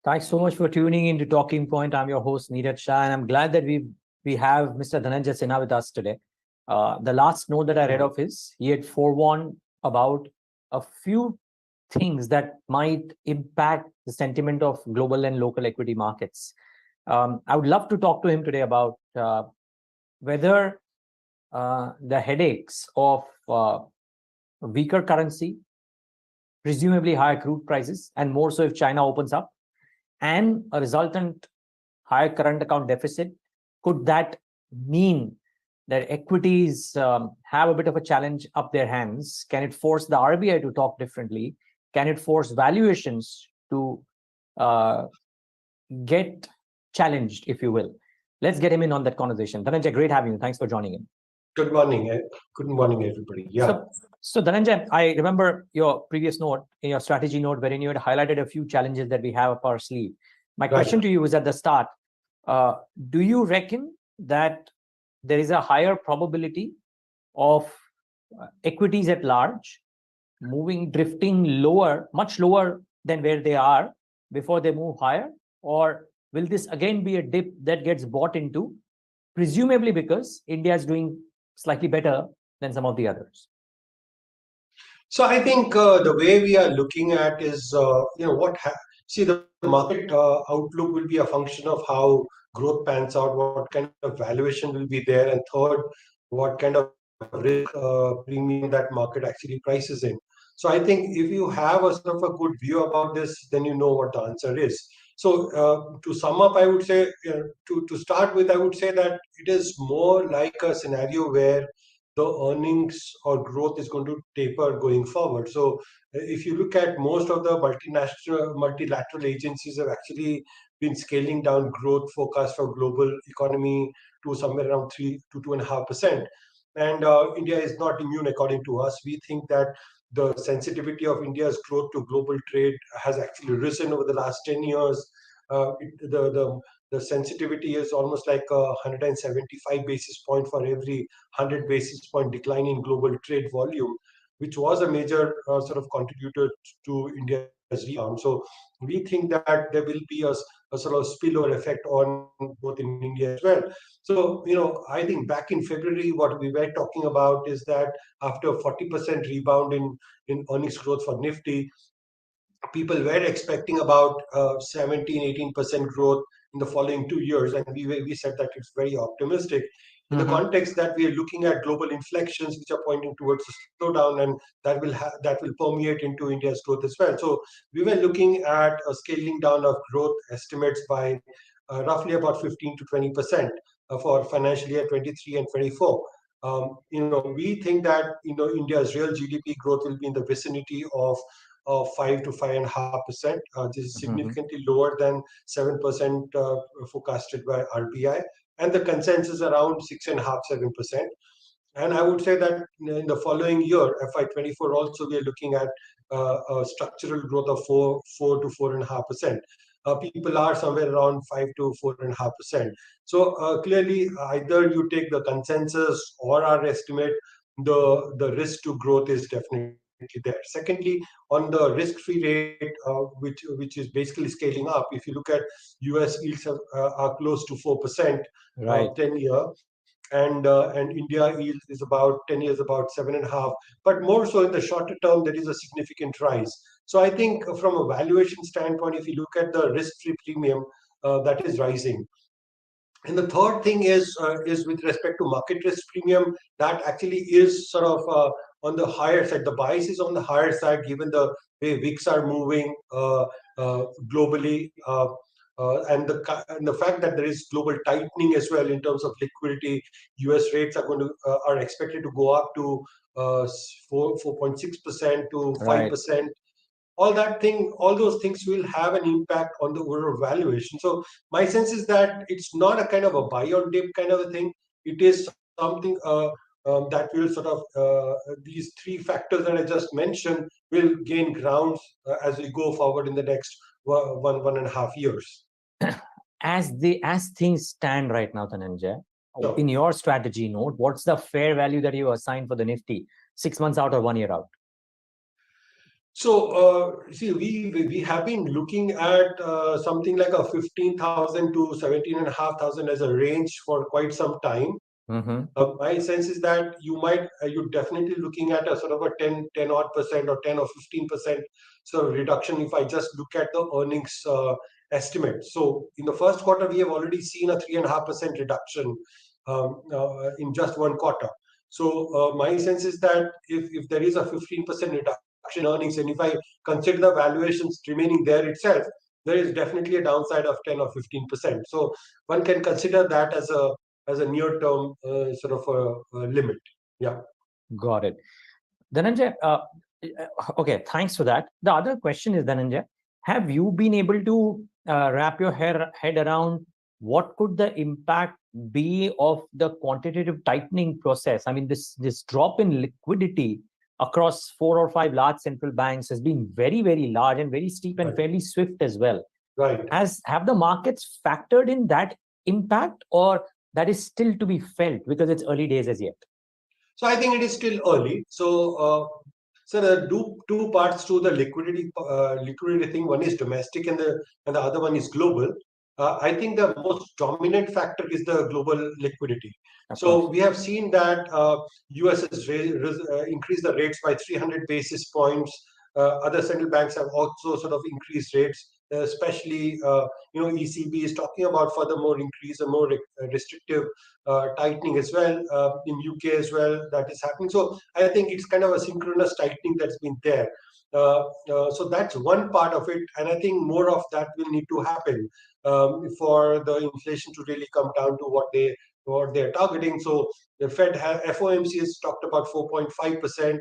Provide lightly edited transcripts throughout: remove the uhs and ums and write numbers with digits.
Thanks so much for tuning in to Talking Point. I'm your host, Neeraj Shah, and I'm glad that we have Mr. Dhananjay Sinha with us today. The last note that I read of his, he had forewarned about a few things that might impact the sentiment of global and local equity markets. I would love to talk to him today about whether the headaches of weaker currency, presumably higher crude prices, and more so if China opens up, and a resultant higher current account deficit, could that mean that equities have a bit of a challenge up their hands? Can it force the RBI to talk differently? Can it force valuations to get challenged, if you will? Let's get him in on that conversation. Dhananjay, great having you. Thanks for joining in. Good morning. Good morning, everybody. Yeah. So Dhananjay, I remember your previous note, in your strategy note, wherein you had highlighted a few challenges that we have up our sleeve. My question to you was at the start, do you reckon that there is a higher probability of equities at large drifting lower, much lower than where they are before they move higher? Or will this again be a dip that gets bought into, presumably because India is doing slightly better than some of the others? So I think the way we are looking at is, the market outlook will be a function of how growth pans out, what kind of valuation will be there, and third, what kind of risk premium that market actually prices in. So I think if you have a sort of a good view about this, then you know what the answer is. So to sum up, I would say, to start with, I would say that it is more like a scenario where the earnings or growth is going to taper going forward. So if you look at most of the multilateral agencies have actually been scaling down growth forecast for global economy to somewhere around 3 to 2.5%. And India is not immune according to us. We think that the sensitivity of India's growth to global trade has actually risen over the last 10 years. The sensitivity is almost like 175 basis point for every 100 basis point decline in global trade volume, which was a major sort of contributor to India's rebound. So we think that there will be a sort of spillover effect on both in India as well. So, I think back in February, what we were talking about is that after a 40% rebound in earnings growth for Nifty, people were expecting about 17-18% growth in the following 2 years, and we said that it's very optimistic in the context that we are looking at global inflections which are pointing towards a slowdown, and that will permeate into India's growth as well. So we were looking at a scaling down of growth estimates by roughly about 15 to 20% for financial year 23 and 24. We think that India's real GDP growth will be in the vicinity of 5 to 5.5%. This is significantly lower than 7% forecasted by RBI, and the consensus around 6.5-7%. And I would say that in the following year, FY24, also we are looking at a structural growth of 4 to 4.5%. People are somewhere around 5 to 4.5%. So clearly, either you take the consensus or our estimate, the risk to growth is definitely there. Secondly, on the risk-free rate, which is basically scaling up, if you look at US yields are close to 4%, right, 10-year, and India yield is about 10 years about 7.5. But more so in the shorter term, there is a significant rise. So I think from a valuation standpoint, if you look at the risk-free premium, that is rising. And the third thing is with respect to market risk premium, that actually is sort of on the higher side. The bias is on the higher side, given the way VIX are moving globally, and the fact that there is global tightening as well in terms of liquidity. US rates are expected to go up to 4.6% to 5%. All those things will have an impact on the overall valuation. So my sense is that it's not a kind of a buy on dip kind of a thing. It is something that will sort of these three factors that I just mentioned will gain grounds as we go forward in the next 1.5 years. As things stand right now, Dhananjay, in your strategy note, what's the fair value that you assign for the Nifty 6 months out or 1 year out? See, we have been looking at something like a 15,000 to 17,500 as a range for quite some time. Mm-hmm. My sense is that you're definitely looking at a sort of a 10 odd percent or 10 or 15% sort of reduction if I just look at the earnings estimate. So in the first quarter, we have already seen a 3.5% reduction in just one quarter. So my sense is that if there is a 15% reduction in earnings, and if I consider the valuations remaining there itself, there is definitely a downside of 10 or 15%. So one can consider that as a near term sort of a limit. Yeah. Got it. Dhananjay, okay, thanks for that. The other question is, Dhananjay, have you been able to wrap your head around what could the impact be of the quantitative tightening process? I mean, this drop in liquidity across 4 or 5 large central banks has been very, very large and very steep and Right. fairly swift as well. Right. Have the markets factored in that impact, or that is still to be felt because it's early days as yet? So I think it is still early. So there are two parts to the liquidity thing. One is domestic, and the other one is global. I think the most dominant factor is the global liquidity. Of So course. we have seen that US has increased the rates by 300 basis points. Other central banks have also sort of increased rates, especially ECB is talking about furthermore increase a more restrictive tightening as well in UK as well that is happening. So I think it's kind of a synchronous tightening that's been there. So that's one part of it, and I think more of that will need to happen for the inflation to really come down to what they're targeting. So the FOMC has talked about 4.5%.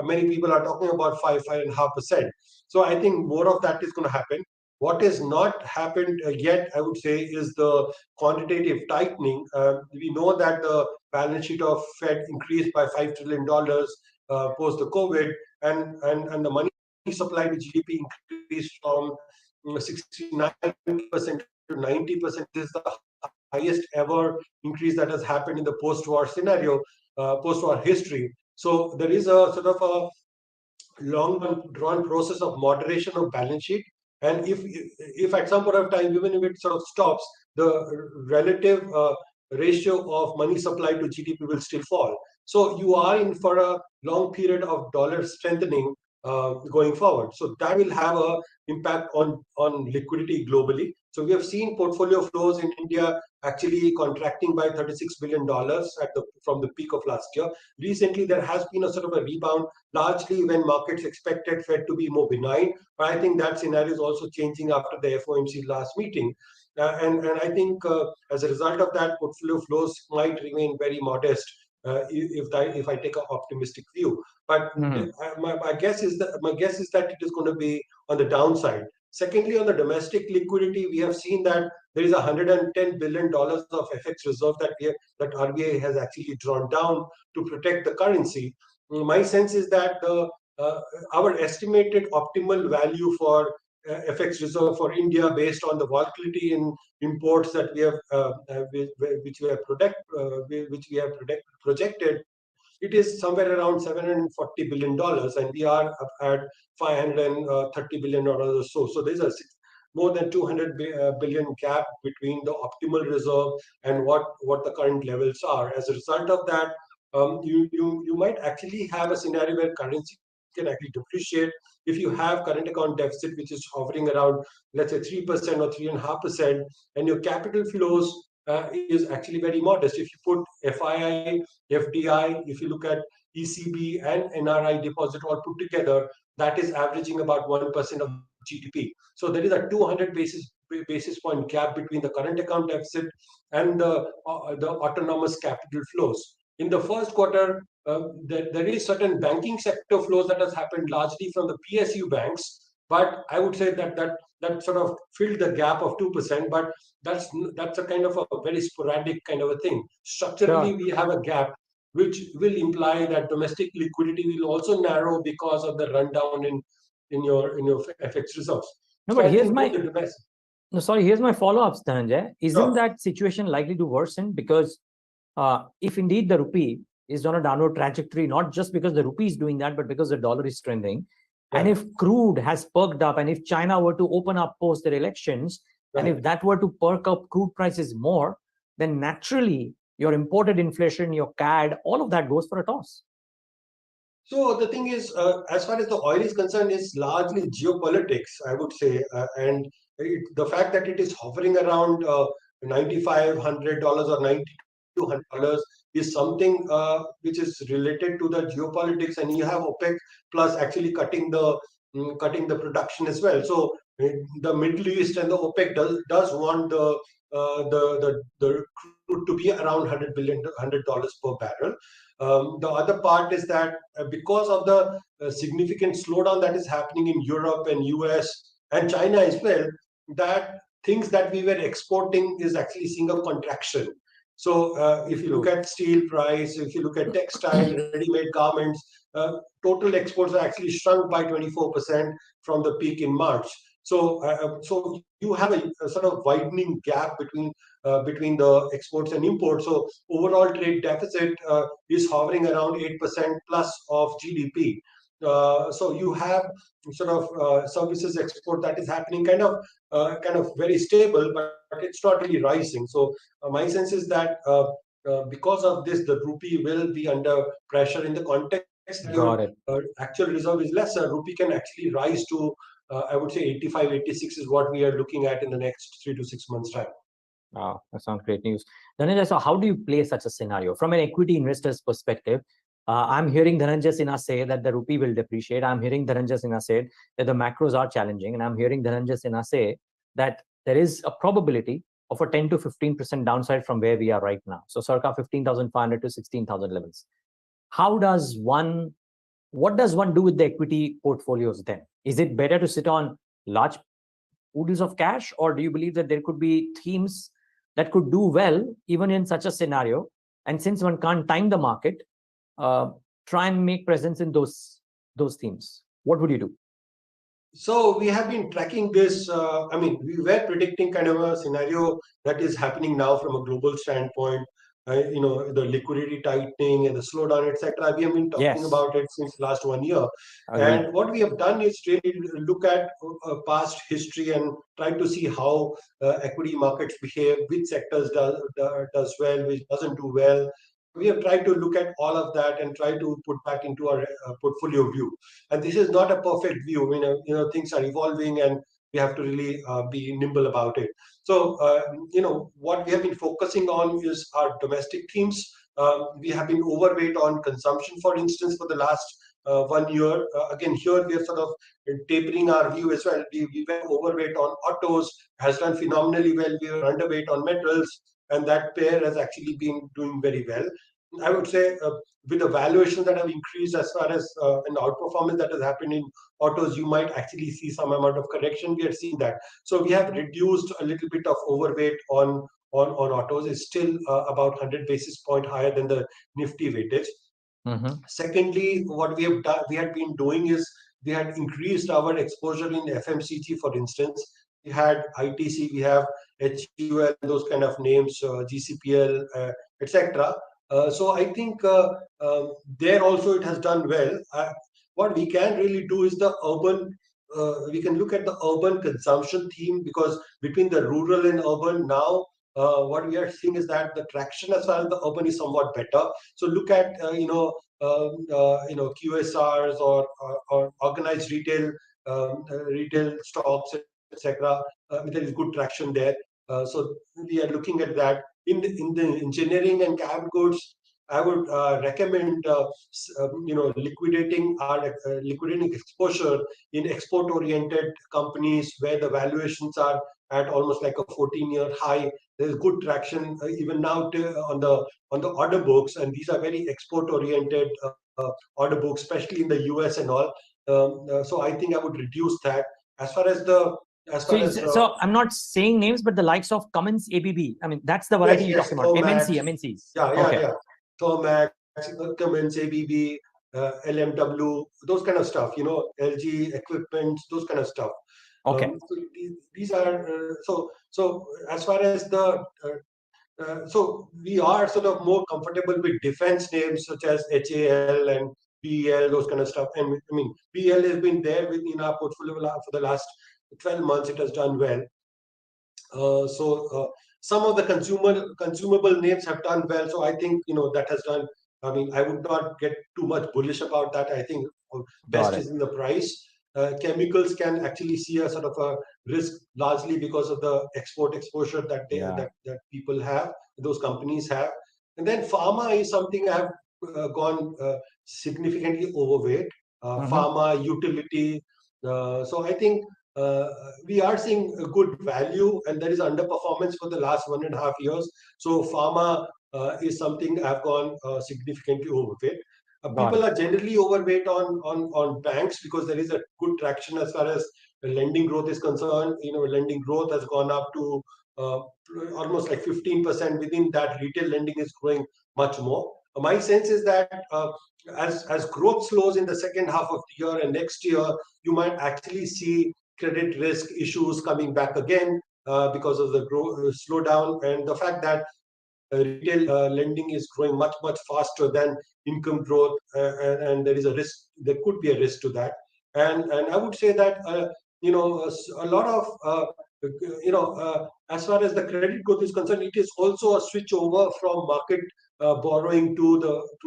Many people are talking about 5.5%. So I think more of that is going to happen. What has not happened yet, I would say, is the quantitative tightening. We know that the balance sheet of Fed increased by $5 trillion post the COVID, and the money supply to GDP increased from 69% to 90%. This is the highest ever increase that has happened in the post-war scenario, post-war history. So there is a sort of a long drawn process of moderation of balance sheet. And if at some point of time, even if it sort of stops, the relative ratio of money supply to GDP will still fall. So you are in for a long period of dollar strengthening going forward. So that will have a impact on liquidity globally. So we have seen portfolio flows in India actually contracting by $36 billion from the peak of last year. Recently, there has been a sort of a rebound, largely when markets expected Fed to be more benign. But I think that scenario is also changing after the FOMC last meeting. And I think as a result of that, portfolio flows might remain very modest if I take an optimistic view. But Mhm. my guess is that it is going to be on the downside. Secondly, on the domestic liquidity, we have seen that there is $110 billion of FX reserve that RBI has actually drawn down to protect the currency. My sense is that uh, our estimated optimal value for FX reserve for India, based on the volatility in imports that we have, which we have projected, it is somewhere around $740 billion, and we are up at $530 billion or so. So there's a more than 200 billion gap between the optimal reserve and what the current levels are. As a result of that, you might actually have a scenario where currency can actually depreciate if you have current account deficit, which is hovering around, let's say, 3% or 3.5%, and your capital flows is actually very modest. If you put FII, FDI, if you look at ECB and NRI deposit all put together, that is averaging about 1% of GDP. So there is a 200 basis point gap between the current account deficit and the autonomous capital flows. In the first quarter, there is certain banking sector flows that has happened largely from the PSU banks, but I would say that sort of filled the gap of 2%. But that's a kind of a very sporadic kind of a thing. Structurally, Sure. we have a gap which will imply that domestic liquidity will also narrow because of the rundown in your FX reserves. No, So but I here's think both my the domestic. no, sorry. Here's my follow-ups, Dhananjay. Isn't Sure. that situation likely to worsen? Because if indeed the rupee is on a downward trajectory, not just because the rupee is doing that, but because the dollar is strengthening, And if crude has perked up, and if China were to open up post their elections, and if that were to perk up crude prices more, then naturally your imported inflation, your CAD, all of that goes for a toss. So the thing is, as far as the oil is concerned, is largely geopolitics, I would say, the fact that it is hovering around $9,500 or $9,200 is something which is related to the geopolitics, and you have OPEC plus actually cutting the production as well. So the Middle East and the OPEC does want the crude to be around $100 per barrel. The other part is that because of the significant slowdown that is happening in Europe and US and China as well, that things that we were exporting is actually seeing a contraction. So if you look at steel price, if you look at textile, ready-made garments, total exports are actually shrunk by 24% from the peak in March. So you have a sort of widening gap between the exports and imports. So overall trade deficit is hovering around 8% plus of GDP. So you have sort of services export that is happening kind of very stable, but it's not really rising. So my sense is that because of this, the rupee will be under pressure in the context that your actual reserve is lesser. Rupee can actually rise to I would say 85, 86 is what we are looking at in the next 3 to 6 months' time. Wow, that sounds great news. Dhananjay, so how do you play such a scenario? From an equity investor's perspective, I'm hearing Dhananjay Sinha say that the rupee will depreciate. I'm hearing Dhananjay Sinha say that the macros are challenging. And I'm hearing Dhananjay Sinha say that there is a probability of a 10 to 15% downside from where we are right now. So circa 15,500 to 16,000 levels. What does one do with the equity portfolios then? Is it better to sit on large pools of cash, or do you believe that there could be themes that could do well even in such a scenario? And since one can't time the market, try and make presence in those themes. What would you do? So we have been tracking this. I mean, we were predicting kind of a scenario that is happening now from a global standpoint. The liquidity tightening and the slowdown, etc. We have been talking about it since last 1 year. And what we have done is really look at past history and try to see how equity markets behave, which sectors does well, which doesn't do well. We have tried to look at all of that and try to put that into our portfolio view. And this is not a perfect view. Things are evolving, and we have to really be nimble about it. So what we have been focusing on is our domestic themes. We have been overweight on consumption, for instance, for the last 1 year. Again, here we are sort of tapering our view as well. We were overweight on autos, has done phenomenally well. We were underweight on metals, and that pair has actually been doing very well. I would say with the valuations that have increased as far as an outperformance that has happened in autos, you might actually see some amount of correction. We are seeing that. So we have reduced a little bit of overweight on autos. It's still about 100 basis point higher than the Nifty weightage. Secondly, what we had been doing is we had increased our exposure in FMCG, for instance. We had ITC, we have HUL, those kind of names, GCPL, etc. So I think there also it has done well. What we can really do is we can look at the urban consumption theme, because between the rural and urban now, what we are seeing is that the traction as far as the urban is somewhat better. So look at QSRs or organized retail stocks, etc. There is good traction there. So we are looking at that. In the engineering and cab goods, I would recommend liquidating exposure in export-oriented companies where the valuations are at almost like a 14-year high. There's good traction even now on the order books, and these are very export-oriented order books, especially in the US and all. So I think I would reduce that. So I'm not saying names, but the likes of Cummins ABB. I mean, that's the variety you're talking about. MNCs. Yeah. Thermax, Cummins ABB, LMW, those kind of stuff. LG equipment, those kind of stuff. Okay. These are so as far as so we are sort of more comfortable with defense names such as HAL and PEL, those kind of stuff. And I mean, PEL has been there in our portfolio for the last 12 months. It has done well. Some of the consumable names have done well. So I think that has done. I mean, I would not get too much bullish about that. I think best is in the price. Chemicals can actually see a sort of a risk largely because of the export exposure that that people have, those companies have. And then pharma is something I have gone significantly overweight. Pharma, utility. So I think we are seeing a good value, and there is underperformance for the last 1.5 years. So pharma is something I've gone significantly overweight. People are generally overweight on banks because there is a good traction as far as lending growth is concerned. Lending growth has gone up to uh, almost like 15%. Within that, retail lending is growing much more. My sense is that as growth slows in the second half of the year and next year, you might actually see credit risk issues coming back again because of the slowdown and the fact that retail lending is growing much faster than income growth, and there is a risk. There could be a risk to that, and I would say that a lot of as far as the credit growth is concerned, it is also a switch over from market borrowing to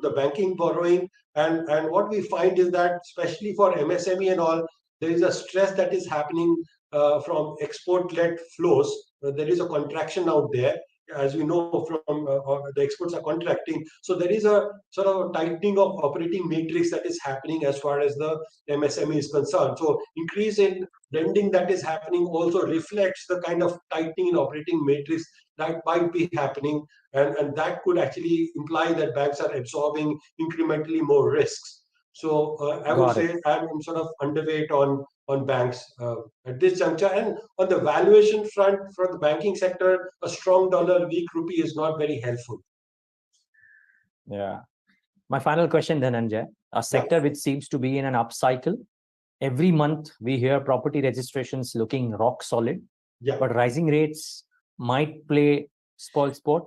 the banking borrowing, and what we find is that especially for MSME and all, there is a stress that is happening from export-led flows. There is a contraction out there, as we know from the exports are contracting. So there is a sort of a tightening of operating matrix that is happening as far as the MSME is concerned. So increase in lending that is happening also reflects the kind of tightening in operating matrix that might be happening, and that could actually imply that banks are absorbing incrementally more risks. So I would say I'm sort of underweight on banks at this juncture. And on the valuation front, for the banking sector, a strong dollar, weak rupee is not very helpful. Yeah. My final question, Dhananjay, a sector which seems to be in an upcycle. Every month we hear property registrations looking rock solid, but rising rates might play spoil sport.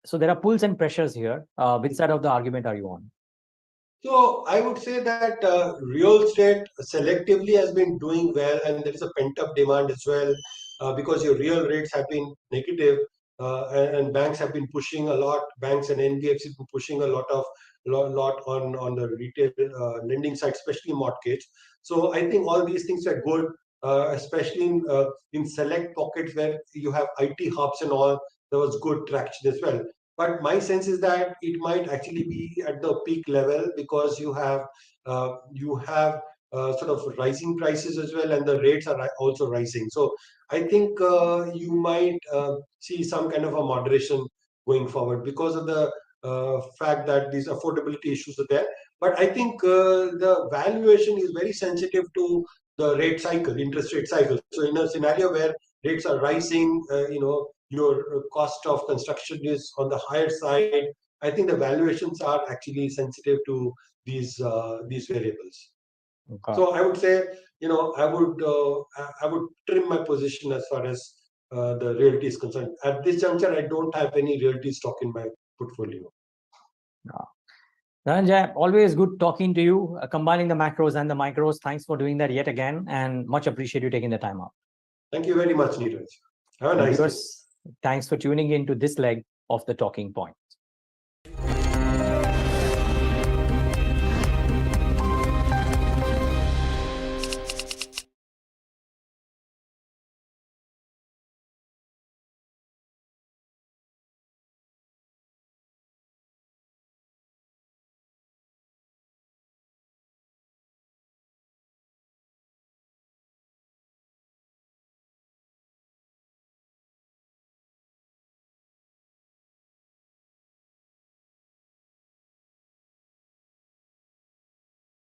So there are pulls and pressures here. Which side of the argument are you on? So I would say that real estate selectively has been doing well, and there is a pent-up demand as well because your real rates have been negative, and banks have been pushing a lot. Banks and NBFCs have been pushing a lot on the retail lending side, especially mortgage. So I think all these things are good, especially in select pockets where you have IT hubs and all. There was good traction as well. But my sense is that it might actually be at the peak level because you have sort of rising prices as well, and the rates are also rising. So I think you might see some kind of a moderation going forward because of the fact that these affordability issues are there. But I think the valuation is very sensitive to the rate cycle, interest rate cycle. So in a scenario where rates are rising, your cost of construction is on the higher side. I think the valuations are actually sensitive to these variables. So I would say, I would trim my position as far as the realty is concerned. At this juncture, I don't have any realty stock in my portfolio. Dhananjay, always good talking to you, combining the macros and the micros. Thanks for doing that yet again, and much appreciate you taking the time out. Thank you very much, Neeraj. Have a nice day. Thanks for tuning in to this leg of the Talking Point.